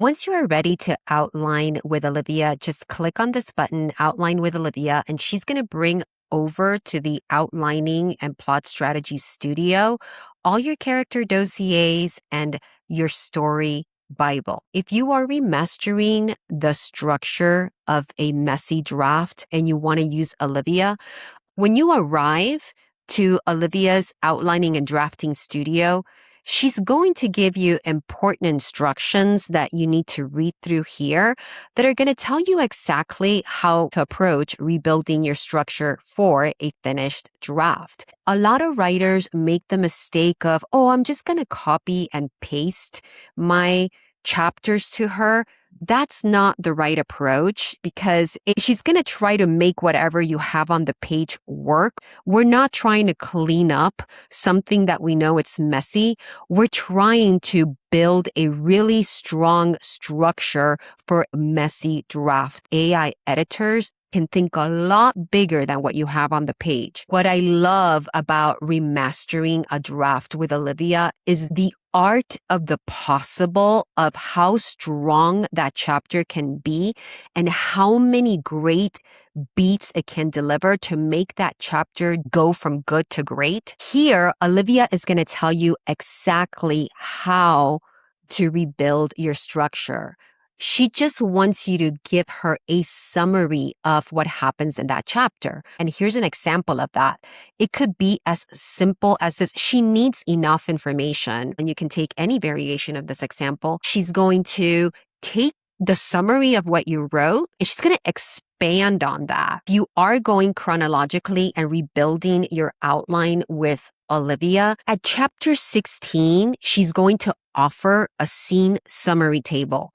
Once you are ready to outline with Olivia, just click on this button, Outline with Olivia, and she's going to bring over to the Outlining and Plot Strategy Studio all your character dossiers and your story Bible. If you are remastering the structure of a messy draft and you want to use Olivia, when you arrive to Olivia's Outlining and Drafting Studio, she's going to give you important instructions that you need to read through here that are going to tell you exactly how to approach rebuilding your structure for a finished draft. A lot of writers make the mistake of, I'm just going to copy and paste my chapters to her. That's not the right approach because she's going to try to make whatever you have on the page work. We're not trying to clean up something that we know it's messy. We're trying to build a really strong structure for a messy draft. AI editors can think a lot bigger than what you have on the page. What I love about remastering a draft with Olivia is the art of the possible of how strong that chapter can be and how many great beats it can deliver to make that chapter go from good to great. Here, Olivia is going to tell you exactly how to rebuild your structure. She just wants you to give her a summary of what happens in that chapter. And here's an example of that. It could be as simple as this. She needs enough information, and you can take any variation of this example. She's going to take the summary of what you wrote, and she's going to expand on that. You are going chronologically and rebuilding your outline with Olivia. At chapter 16, she's going to offer a scene summary table.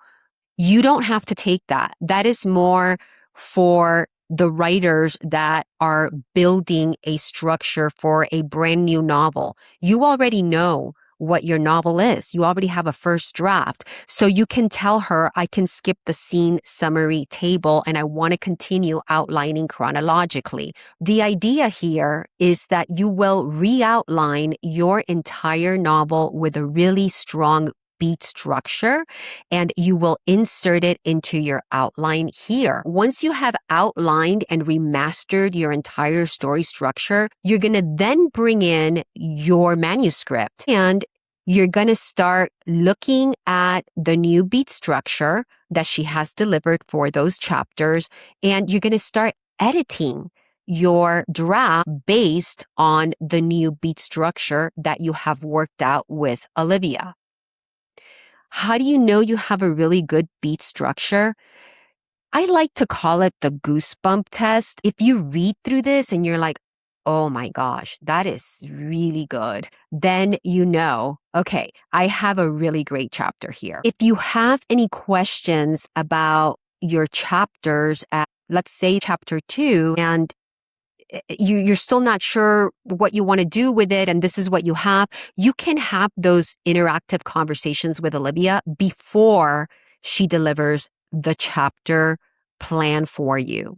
You don't have to take that. That is more for the writers that are building a structure for a brand new novel. You already know what your novel is. You already have a first draft. So you can tell her, I can skip the scene summary table and I want to continue outlining chronologically. The idea here is that you will re-outline your entire novel with a really strong beat structure, and you will insert it into your outline here. Once you have outlined and remastered your entire story structure, you're going to then bring in your manuscript and you're going to start looking at the new beat structure that she has delivered for those chapters, and you're going to start editing your draft based on the new beat structure that you have worked out with Olivia. How do you know you have a really good beat structure? I like to call it the goosebump test. If you read through this and you're like, oh my gosh, that is really good, then you know, okay, I have a really great chapter here. If you have any questions about your chapters at, let's say, chapter 2, and you're still not sure what you want to do with it, and this is what you have, you can have those interactive conversations with Olivia before she delivers the chapter plan for you.